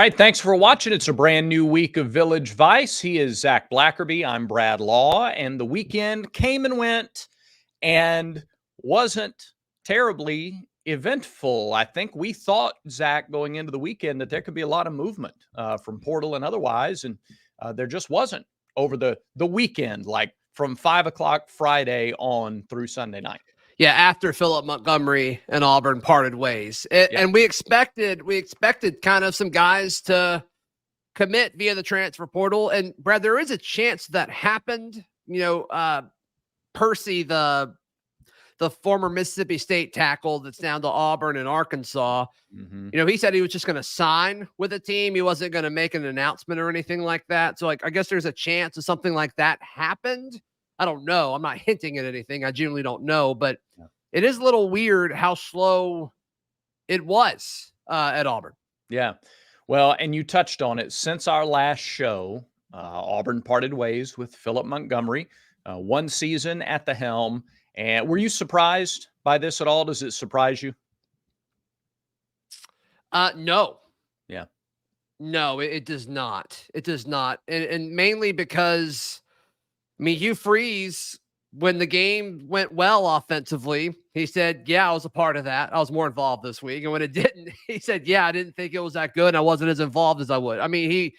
right, thanks for watching. It's a brand new week of Village Vice. He is Zach Blackerby. I'm Brad Law, and the weekend came and went and wasn't terribly eventful. I think we thought, Zach, going into the weekend that there could be a lot of movement from portal and otherwise, and there just wasn't over the weekend, like from 5 o'clock Friday on through Sunday night. Yeah, after Philip Montgomery and Auburn parted ways. And we expected kind of some guys to commit via the transfer portal. And Brad, there is a chance that happened. Percy, the former Mississippi State tackle that's down to Auburn and Arkansas, he said he was just going to sign with a team. He wasn't going to make an announcement or anything like that. So, I guess there's a chance of something like that happened. I don't know. I'm not hinting at anything. I genuinely don't know, but it is a little weird how slow it was at Auburn. Yeah. Well, and you touched on it. Since our last show, Auburn parted ways with Philip Montgomery, one season at the helm. And were you surprised by this at all? Does it surprise you? No. Yeah. No, it does not. It does not. And mainly because, Hugh Freeze, when the game went well offensively, he said, yeah, I was a part of that. I was more involved this week. And when it didn't, he said, yeah, I didn't think it was that good. And I wasn't as involved as I would. He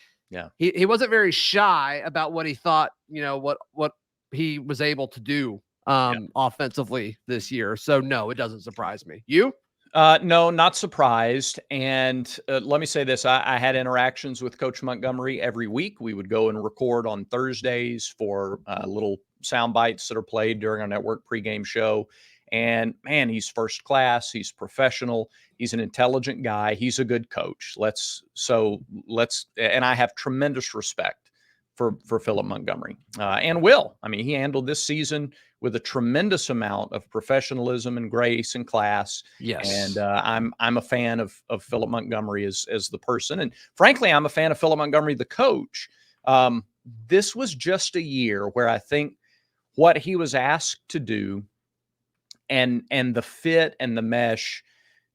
wasn't very shy about what he thought, what he was able to do offensively this year. So no, it doesn't surprise me. You? No, not surprised. And let me say this. I had interactions with Coach Montgomery every week. We would go and record on Thursdays for little sound bites that are played during our network pregame show. And man, he's first class. He's professional. He's an intelligent guy. He's a good coach. And I have tremendous respect for Philip Montgomery and Will. He handled this season with a tremendous amount of professionalism and grace and class. Yes. And I'm a fan of Philip Montgomery as the person. And frankly, I'm a fan of Philip Montgomery, the coach. This was just a year where I think what he was asked to do and the fit and the mesh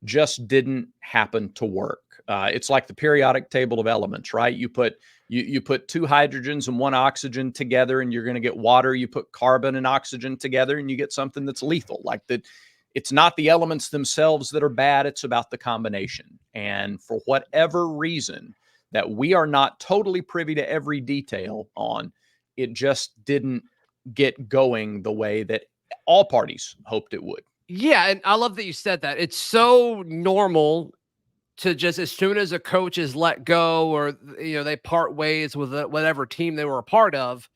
just didn't happen to work. It's like the periodic table of elements, right? You put two hydrogens and one oxygen together and you're going to get water. You put carbon and oxygen together and you get something that's lethal. Like that, it's not the elements themselves that are bad. It's about the combination. And for whatever reason that we are not totally privy to every detail on, it just didn't get going the way that all parties hoped it would. Yeah. And I love that you said that. It's so normal to just, as soon as a coach is let go or, they part ways with whatever team they were a part of,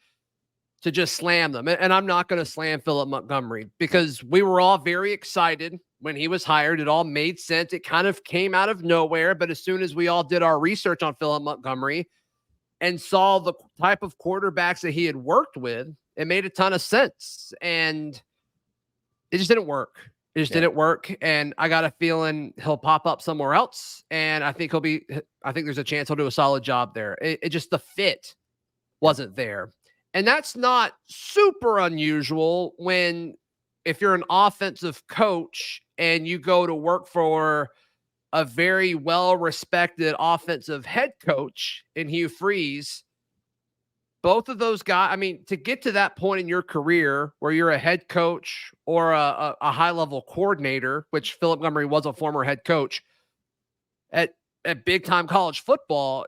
to just slam them. And I'm not going to slam Philip Montgomery because we were all very excited when he was hired. It all made sense. It kind of came out of nowhere. But as soon as we all did our research on Philip Montgomery and saw the type of quarterbacks that he had worked with, it made a ton of sense. And it just didn't work. It just didn't work. And I got a feeling he'll pop up somewhere else. And I think there's a chance he'll do a solid job there. It just, the fit wasn't there. And that's not super unusual if you're an offensive coach and you go to work for a very well-respected offensive head coach in Hugh Freeze. Both of those guys, to get to that point in your career where you're a head coach or a high-level coordinator, which Philip Montgomery was a former head coach at big-time college football,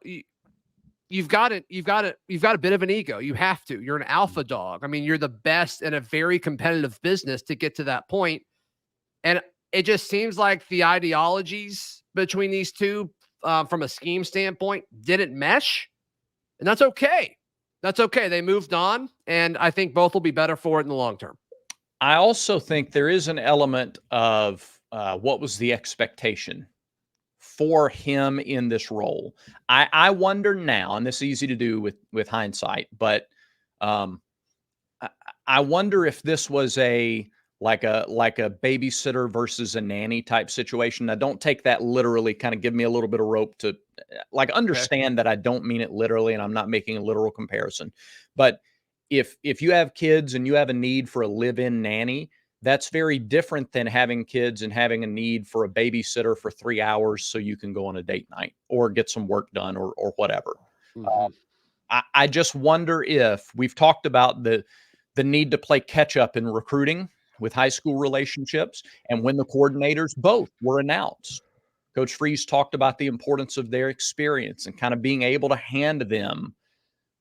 you've got a bit of an ego. You have to. You're an alpha dog. You're the best in a very competitive business to get to that point. And it just seems like the ideologies between these two, from a scheme standpoint, didn't mesh. And that's okay. That's okay. They moved on, and I think both will be better for it in the long term. I also think there is an element of what was the expectation for him in this role. I wonder now, and this is easy to do with hindsight, but I wonder if this was like a babysitter versus a nanny type situation. Now, don't take that literally. Kind of give me a little bit of rope to understand that I don't mean it literally, and I'm not making a literal comparison. But if you have kids and you have a need for a live-in nanny, That's very different than having kids and having a need for a babysitter for 3 hours so you can go on a date night or get some work done or whatever. Mhm. I just wonder if we've talked about the need to play catch up in recruiting with high school relationships, and when the coordinators both were announced, Coach Freeze talked about the importance of their experience and kind of being able to hand them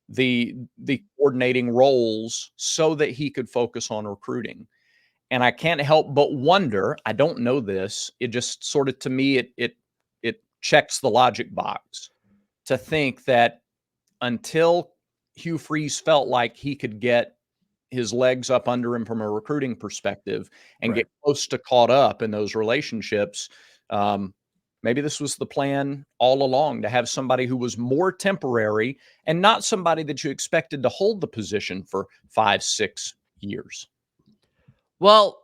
the coordinating roles so that he could focus on recruiting. And I can't help but wonder, I don't know this, it just sort of to me it checks the logic box to think that until Hugh Freeze felt like he could get his legs up under him from a recruiting perspective and Right. get close to caught up in those relationships, um, maybe this was the plan all along, to have somebody who was more temporary and not somebody that you expected to hold the position for 5, 6 years. Well,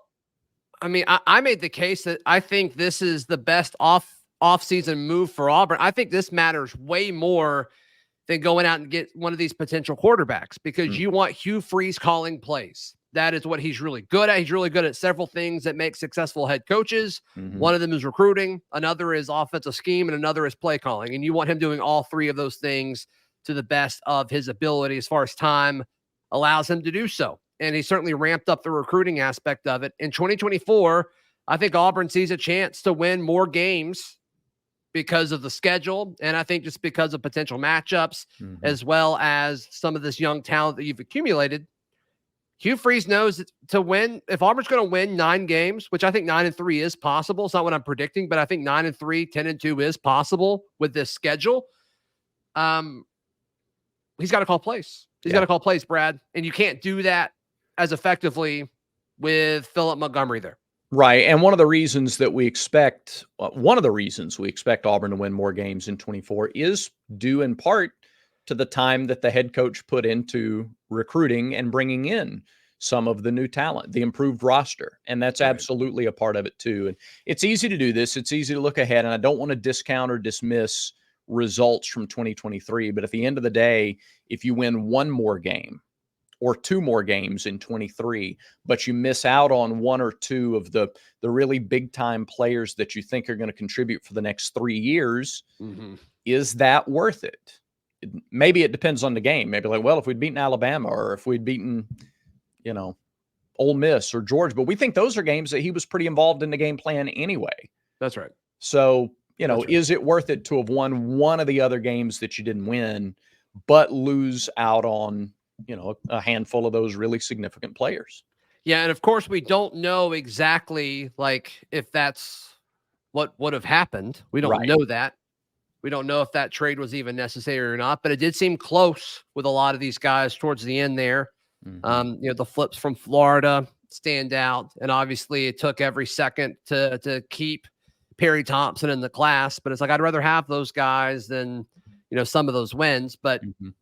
I mean, I made the case that I think this is the best off-season move for Auburn. I think this matters way more than going out and get one of these potential quarterbacks, because Mm, you want Hugh Freeze calling plays. That is what he's really good at. He's really good at several things that make successful head coaches. mhm. One of them is recruiting, another is offensive scheme, and another is play calling. And you want him doing all three of those things to the best of his ability as far as time allows him to do so. And he certainly ramped up the recruiting aspect of it. In 2024, I think Auburn sees a chance to win more games because of the schedule, and I think just because of potential matchups, Mhm. as well as some of this young talent that you've accumulated. Hugh Freeze knows that to win, if Auburn's going to win 9 games, which I think 9-3 is possible. It's not what I'm predicting, but I think 9-3, 10-2 is possible with this schedule. Um, he's got to call plays. He's got Yeah. to call plays, Brad, and you can't do that as effectively with Philip Montgomery there. Right, and one of the reasons we expect Auburn to win more games in 24 is due in part to the time that the head coach put into recruiting and bringing in some of the new talent, the improved roster, and that's Right. absolutely a part of it too. And it's easy to do this. It's easy to look ahead, and I don't want to discount or dismiss results from 2023, but at the end of the day, if you win one more game or 2 more games in 23, but you miss out on 1 or 2 of the really big time players that you think are going to contribute for the next 3 years, Mm-hmm. is that worth it? Maybe it depends on the game. Maybe like, well, if we'd beaten Alabama or if we'd beaten, you know, Ole Miss or Georgia, but we think those are games that he was pretty involved in the game plan anyway. That's right. So, That's right. is it worth it to have won one of the other games that you didn't win, but lose out on, a handful of those really significant players? Yeah, and of course we don't know exactly like if that's what would have happened. We don't Right. know that. We don't know if that trade was even necessary or not, but it did seem close with a lot of these guys towards the end there. Mhm. The flips from Florida stand out, and obviously it took every second to keep Perry Thompson in the class. But it's like I'd rather have those guys than some of those wins. But Mhm.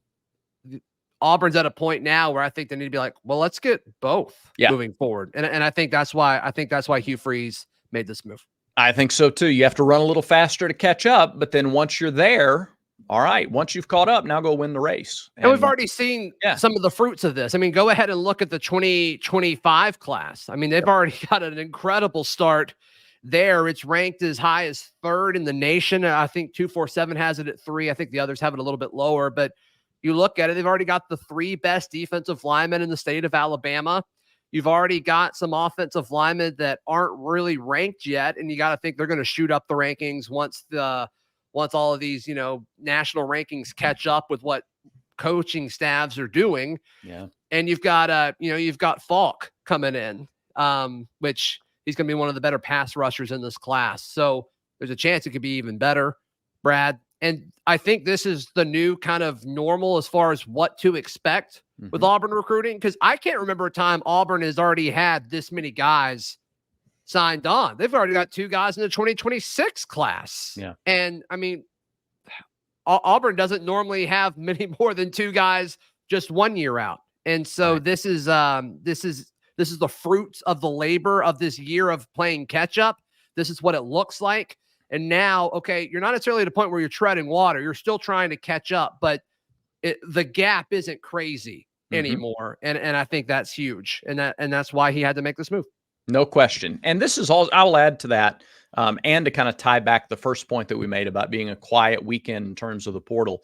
Auburn's at a point now where I think they need to be like, well, let's get both Yeah, moving forward, and I think that's why Hugh Freeze made this move. I think so too. You have to run a little faster to catch up, but then once you're there, all right, once you've caught up, now go win the race. And we've And already seen yeah, some of the fruits of this. I mean, go ahead and look at the 2025 class. I mean, they've already got an incredible start there. It's ranked as high as 3rd in the nation. I think 247 has it at 3. I think the others have it a little bit lower, but you look at it, they've already got the 3 best defensive linemen in the state of Alabama. You've already got some offensive linemen that aren't really ranked yet, and you got to think they're going to shoot up the rankings once all of these, national rankings catch up with what coaching staffs are doing. yeah. And you've got Falk coming in, which he's going to be one of the better pass rushers in this class. So there's a chance it could be even better, Brad. And I think this is the new kind of normal as far as what to expect with Mhm. Auburn recruiting, because I can't remember a time Auburn has already had this many guys signed on. They've already got 2 guys in the 2026 class. Yeah. And I mean, Auburn doesn't normally have many more than 2 guys just 1 year out. And so Right. this is the fruits of the labor of this year of playing catch up. This is what it looks like. And now, okay, you're not necessarily at a point where you're treading water. You're still trying to catch up, but the gap isn't crazy Mhm. anymore. And I think that's huge. And that's why he had to make this move. No question. And this is all I'll add to that. And to kind of tie back the first point that we made about being a quiet weekend in terms of the portal.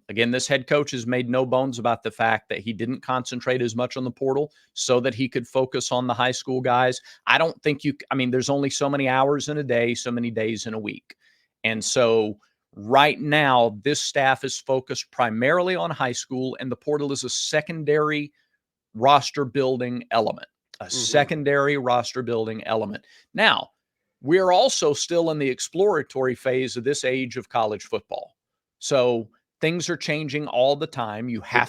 Again, this head coach has made no bones about the fact that he didn't concentrate as much on the portal so that he could focus on the high school guys. I don't think there's only so many hours in a day, so many days in a week. And so right now, this staff is focused primarily on high school, and the portal is a secondary roster building element, secondary roster building element. Now, we're also still in the exploratory phase of this age of college football. So things are changing all the time. You have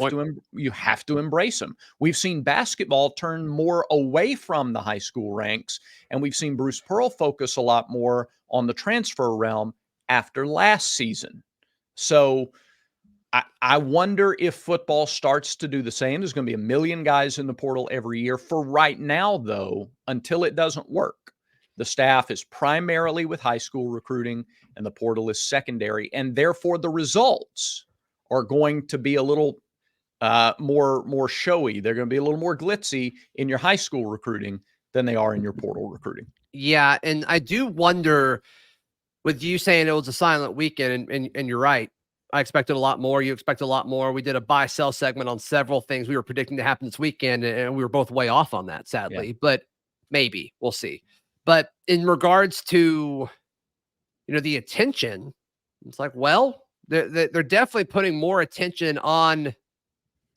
to embrace them. We've seen basketball turn more away from the high school ranks, and we've seen Bruce Pearl focus a lot more on the transfer realm after last season. So I wonder if football starts to do the same. There's going to be a million guys in the portal every year. For right now, though, until it doesn't work, the staff is primarily with high school recruiting and the portal is secondary. And therefore, the results are going to be a little more showy. They're going to be a little more glitzy in your high school recruiting than they are in your portal recruiting. Yeah, and I do wonder, with you saying it was a silent weekend, and you're right. I expected a lot more. You expect a lot more. We did a buy-sell segment on several things we were predicting to happen this weekend, and we were both way off on that, sadly. But maybe we'll see. But in regards to, the attention, it's like, well, they're definitely putting more attention on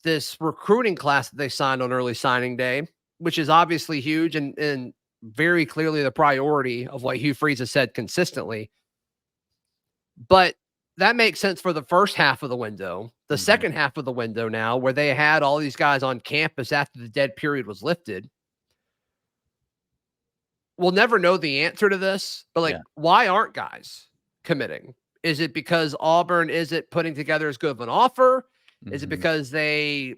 this recruiting class that they signed on early signing day, which is obviously huge and very clearly the priority of what Hugh Freeze has said consistently. But that makes sense for the first half of the window. The second half of the window now, where they had all these guys on campus after the dead period was lifted. We'll never know the answer to this, but why aren't guys committing? Is it because Auburn isn't putting together as good of an offer? Is it because they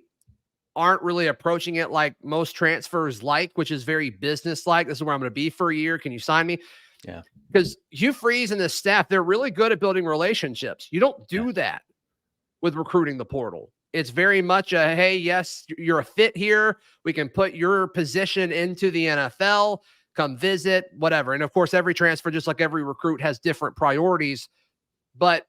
aren't really approaching it like most transfers which is very business-like? This is where I'm going to be for a year. Can you sign me? Yeah. Because Hugh Freeze and the staff, they're really good at building relationships. You don't do that with recruiting the portal. It's very much a, hey, yes, you're a fit here. We can put your position into the NFL. Come visit, whatever. And of course, every transfer, just like every recruit, has different priorities. But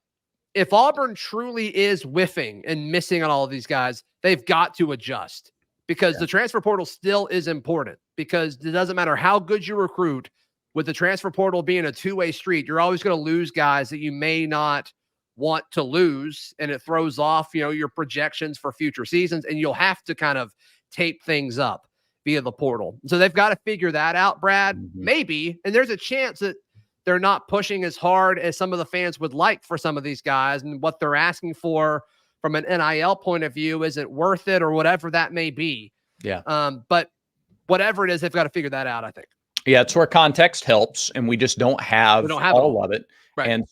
if Auburn truly is whiffing and missing on all of these guys, they've got to adjust, because the transfer portal still is important, because it doesn't matter how good you recruit. With the transfer portal being a two-way street, you're always going to lose guys that you may not want to lose, and it throws off, your projections for future seasons, and you'll have to kind of tape things up via the portal. So they've got to figure that out, Brad, maybe. And there's a chance that they're not pushing as hard as some of the fans would like for some of these guys, and what they're asking for from an NIL point of view isn't worth it, or whatever that may be. Yeah. But whatever it is, they've got to figure that out, I think. Yeah, it's where context helps, and we just don't have all of it. Right. And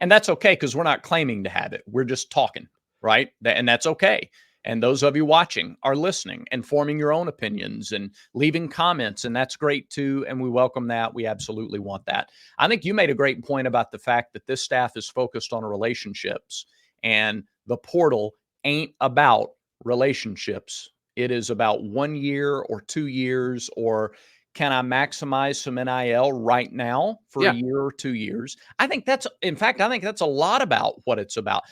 and that's okay, because we're not claiming to have it. We're just talking, right? And that's okay. And those of you watching are listening and forming your own opinions and leaving comments, and that's great too. And we welcome that. We absolutely want that. I think you made a great point about the fact that this staff is focused on relationships, and the portal ain't about relationships. It is about 1 year or 2 years, or can I maximize some NIL right now for a year or 2 years? I think that's a lot about what it's about.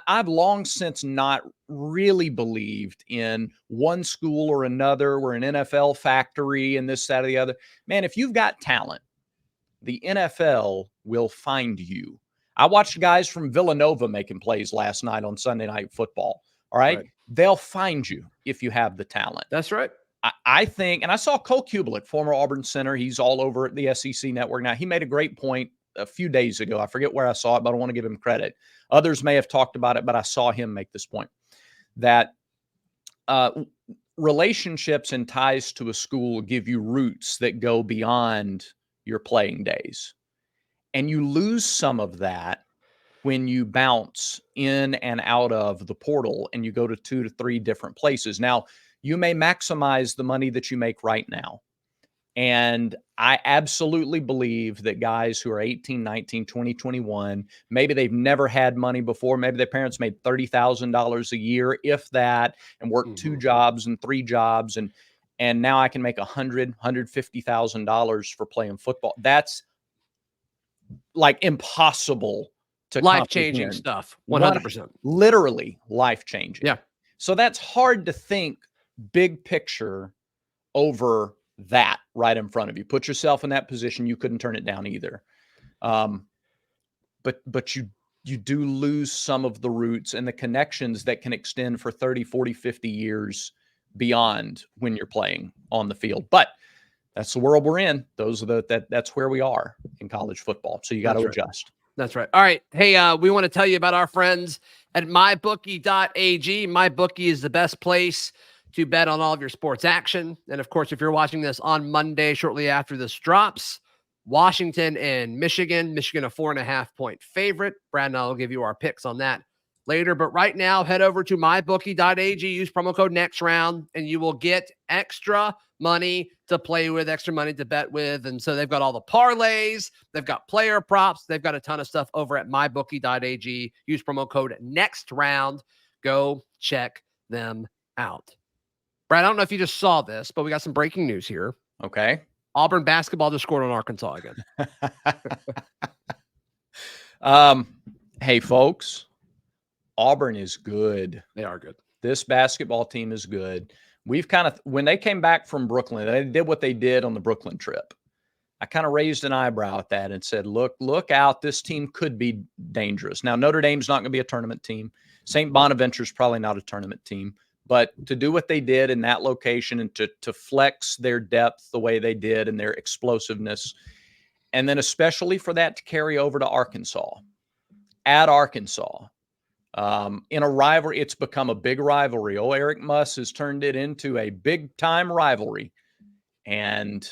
I've long since not really believed in one school or another. We're an NFL factory and this, that, or the other. Man, if you've got talent, the NFL will find you. I watched guys from Villanova making plays last night on Sunday Night Football. All right. They'll find you if you have the talent. That's right. I think, and I saw Cole Kublik, former Auburn center. He's all over at the SEC network now. He made a great point a few days ago. I forget where I saw it, but I want to give him credit. Others may have talked about it, but I saw him make this point that relationships and ties to a school give you roots that go beyond your playing days. And you lose some of that when you bounce in and out of the portal and you go to 2 to 3 different places. Now, you may maximize the money that you make right now. And I absolutely believe that guys who are 18, 19, 20, 21, maybe they've never had money before. Maybe their parents made $30,000 a year, if that, and worked 2 jobs and 3 jobs. and now I can make $150,000 for playing football. That's like impossible to Life-changing comprehend. stuff. 100%. Literally life-changing. Yeah. So that's hard to think big picture over that right in front of you. Put yourself in that position. You couldn't turn it down either. But you do lose some of the roots and the connections that can extend for 30, 40, 50 years beyond when you're playing on the field. But that's the world we're in. That's where we are in college football. So you got to adjust. That's right. All right. Hey, we want to tell you about our friends at mybookie.ag. MyBookie is the best place to bet on all of your sports action. And of course, if you're watching this on Monday, shortly after this drops, Washington and Michigan, a 4.5-point favorite. Brad and I will give you our picks on that later. But right now, head over to mybookie.ag, use promo code NEXTROUND, and you will get extra money to play with, extra money to bet with. And so they've got all the parlays, they've got player props, they've got a ton of stuff over at mybookie.ag. Use promo code NEXTROUND. Go check them out. Brad, I don't know if you just saw this, but we got some breaking news here. Okay. Auburn basketball just scored on Arkansas again. Hey, folks, Auburn is good. They are good. This basketball team is good. We've when they came back from Brooklyn, they did what they did on the Brooklyn trip. I kind of raised an eyebrow at that and said, look out. This team could be dangerous. Now, Notre Dame's not going to be a tournament team. St. Bonaventure's probably not a tournament team. But to do what they did in that location and to flex their depth the way they did and their explosiveness, and then especially for that to carry over to Arkansas, at Arkansas, in a rivalry, it's become a big rivalry. Oh, Eric Muss has turned it into a big-time rivalry. And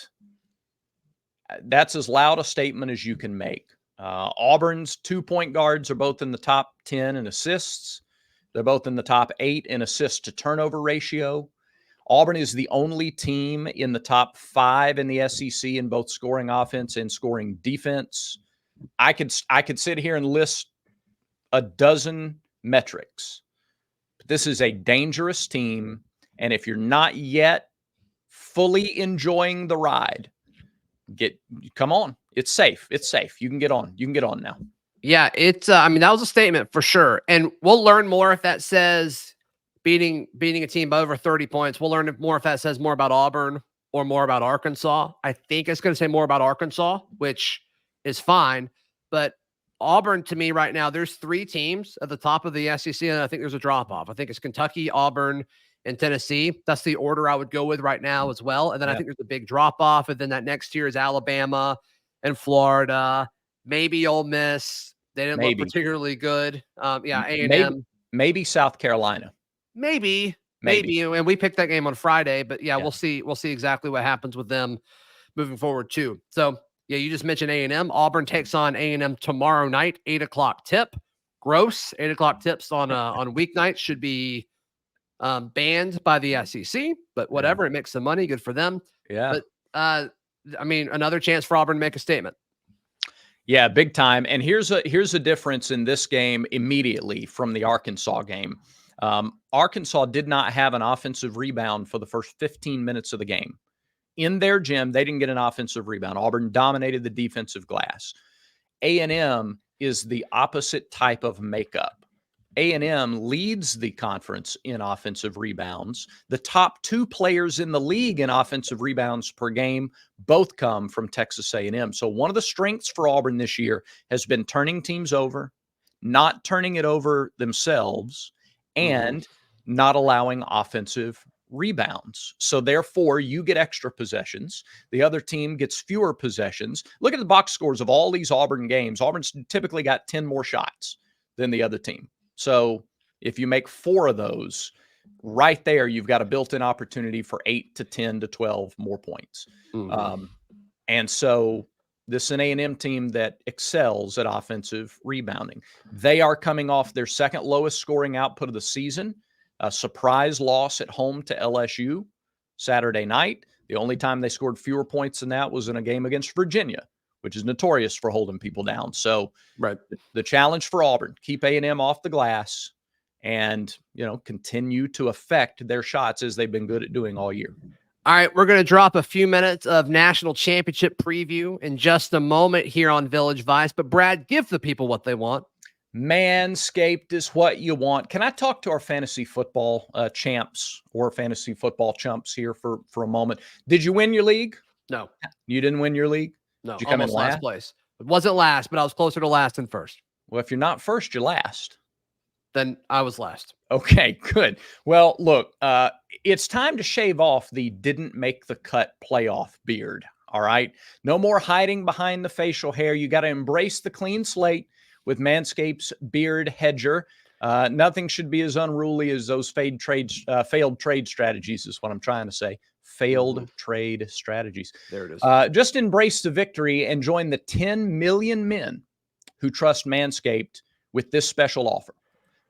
that's as loud a statement as you can make. Auburn's 2-point guards are both in the top 10 in assists. They're both in the top 8 in assist to turnover ratio. Auburn is the only team in the top 5 in the SEC in both scoring offense and scoring defense. I could sit here and list a dozen metrics. But this is a dangerous team, and if you're not yet fully enjoying the ride, come on. It's safe. It's safe. You can get on. You can get on now. Yeah, it's I mean, that was a statement for sure. And we'll learn more if that says beating a team by over 30 points. We'll learn more if that says more about Auburn or more about Arkansas. I think it's going to say more about Arkansas, which is fine. But Auburn, to me right now, there's 3 teams at the top of the SEC, and I think there's a drop-off. I think it's Kentucky, Auburn, and Tennessee. That's the order I would go with right now as well. And then I think there's a big drop-off, and then that next tier is Alabama and Florida, maybe Ole Miss. They didn't look particularly good. A&M. Maybe South Carolina. Maybe. And we picked that game on Friday, but we'll see. We'll see exactly what happens with them moving forward too. So you just mentioned A&M. Auburn takes on A&M tomorrow night, 8:00 tip. Gross 8:00 tips on weeknights should be banned by the SEC, but whatever. It makes some money. Good for them. Yeah. But I mean, another chance for Auburn to make a statement. Yeah, big time. And here's a difference in this game immediately from the Arkansas game. Arkansas did not have an offensive rebound for the first 15 minutes of the game. In their gym, they didn't get an offensive rebound. Auburn dominated the defensive glass. A&M is the opposite type of makeup. A&M leads the conference in offensive rebounds. The top 2 players in the league in offensive rebounds per game both come from Texas A&M. So one of the strengths for Auburn this year has been turning teams over, not turning it over themselves, and not allowing offensive rebounds. So therefore, you get extra possessions. The other team gets fewer possessions. Look at the box scores of all these Auburn games. Auburn's typically got 10 more shots than the other team. So if you make 4 of those, right there, you've got a built-in opportunity for 8 to 10 to 12 more points. And so this is an A&M team that excels at offensive rebounding. They are coming off their second lowest scoring output of the season, a surprise loss at home to LSU Saturday night. The only time they scored fewer points than that was in a game against Virginia, which is notorious for holding people down. So the challenge for Auburn, keep A&M off the glass and, continue to affect their shots as they've been good at doing all year. All right, we're going to drop a few minutes of national championship preview in just a moment here on Village Vice. But Brad, give the people what they want. Manscaped is what you want. Can I talk to our fantasy football champs or fantasy football chumps here for a moment? Did you win your league? No. You didn't win your league? No, Did you come in almost last place. It wasn't last, but I was closer to last than first. Well, if you're not first, you're last. Then I was last. Okay, good. Well, look, it's time to shave off the didn't make the cut playoff beard. All right. No more hiding behind the facial hair. You got to embrace the clean slate with Manscaped's Beard Hedger. Nothing should be as unruly as those failed trade strategies, is what I'm trying to say. Failed trade strategies. There it is. Just embrace the victory and join the 10 million men who trust Manscaped with this special offer.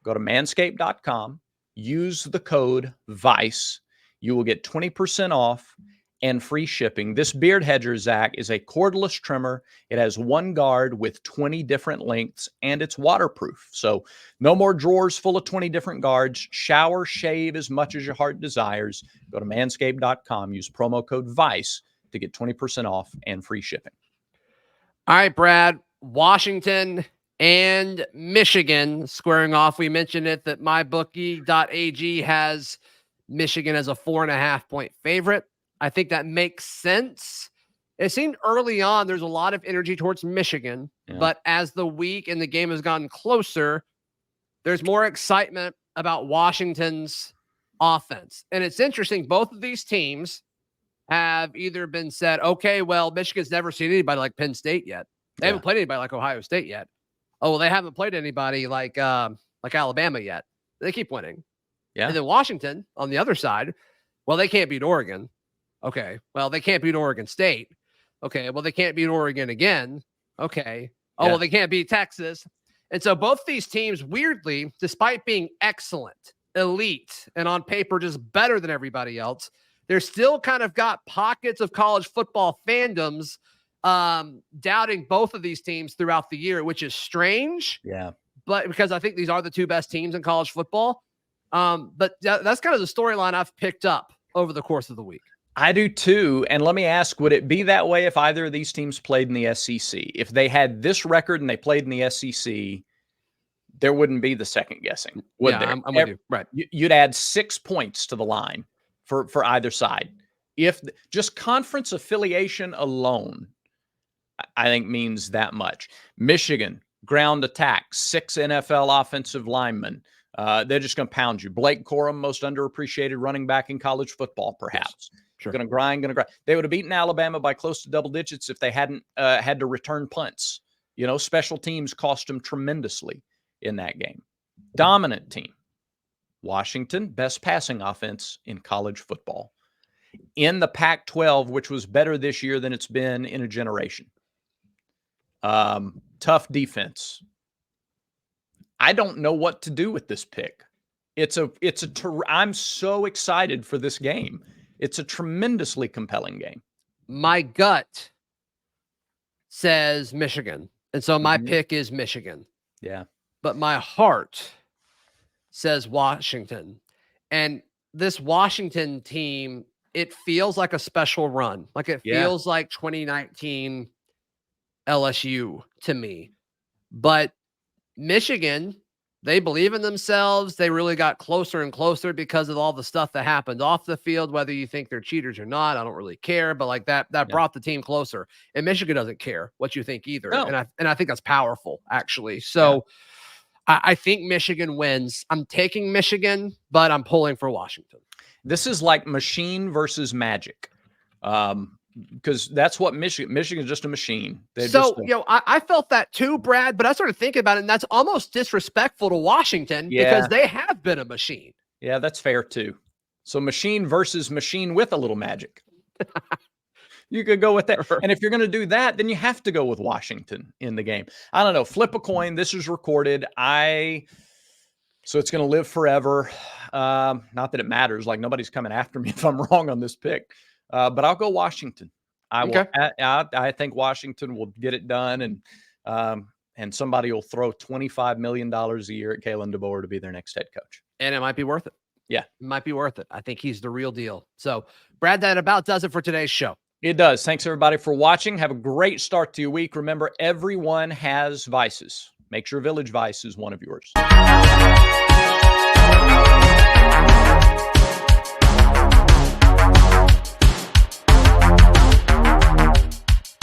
Go to manscaped.com, use the code VICE. You will get 20% off and free shipping. This Beard Hedger, Zach, is a cordless trimmer. It has one guard with 20 different lengths, and it's waterproof. So no more drawers full of 20 different guards. Shower, shave as much as your heart desires. Go to manscaped.com, use promo code VICE to get 20% off and free shipping. All right, Brad. Washington and Michigan squaring off. We mentioned it that mybookie.ag has Michigan as a 4.5-point favorite. I think that makes sense. It seemed early on there's a lot of energy towards Michigan, but as the week and the game has gotten closer, there's more excitement about Washington's offense. And it's interesting, both of these teams have either been said, okay, well, Michigan's never seen anybody like Penn State yet. They haven't played anybody like Ohio State yet. Oh, well, they haven't played anybody like Alabama yet. They keep winning. Yeah. And then Washington on the other side, well, they can't beat Oregon. Okay. Well, they can't beat Oregon State. Okay. Well, they can't beat Oregon again. Okay. Oh, well, they can't beat Texas. And so both these teams, weirdly, despite being excellent, elite, and on paper just better than everybody else, they're still kind of got pockets of college football fandoms doubting both of these teams throughout the year, which is strange. Yeah. But because I think these are the two best teams in college football. But that's kind of the storyline I've picked up over the course of the week. I do too. And let me ask, would it be that way if either of these teams played in the SEC? If they had this record and they played in the SEC, there wouldn't be the second guessing, would there? I'm with you. Right. You'd add 6 points to the line for either side. If just conference affiliation alone, I think means that much. Michigan, ground attack, 6 NFL offensive linemen. They're just going to pound you. Blake Corum, most underappreciated running back in college football, perhaps. Yes, sure. Going to grind. They would have beaten Alabama by close to double digits if they hadn't had to return punts. You know, special teams cost them tremendously in that game. Dominant team. Washington, best passing offense in college football. In the Pac-12, which was better this year than it's been in a generation. Tough defense. I don't know what to do with this pick. I'm so excited for this game. It's a tremendously compelling game. My gut says Michigan. And so my pick is Michigan. Yeah. But my heart says Washington. And this Washington team, it feels like a special run. Like it feels like 2019 LSU to me. But Michigan, they believe in themselves. They really got closer and closer because of all the stuff that happened off the field, whether you think they're cheaters or not. I don't really care, but like that brought the team closer. And Michigan doesn't care what you think either. No. And I think that's powerful, actually. So I think Michigan wins. I'm taking Michigan, but I'm pulling for Washington. This is like machine versus magic. Because that's what Michigan's just a machine. I felt that too, Brad, but I started thinking about it, and that's almost disrespectful to Washington because they have been a machine. Yeah, that's fair too. So machine versus machine with a little magic. You could go with that. And if you're going to do that, then you have to go with Washington in the game. I don't know. Flip a coin. This is recorded. So it's going to live forever. Not that it matters. Like nobody's coming after me if I'm wrong on this pick. But I'll go Washington. I think Washington will get it done, and somebody will throw $25 million a year at Kalen DeBoer to be their next head coach. And it might be worth it. Yeah. It might be worth it. I think he's the real deal. So, Brad, that about does it for today's show. It does. Thanks, everybody, for watching. Have a great start to your week. Remember, everyone has vices. Make sure Village Vice is one of yours.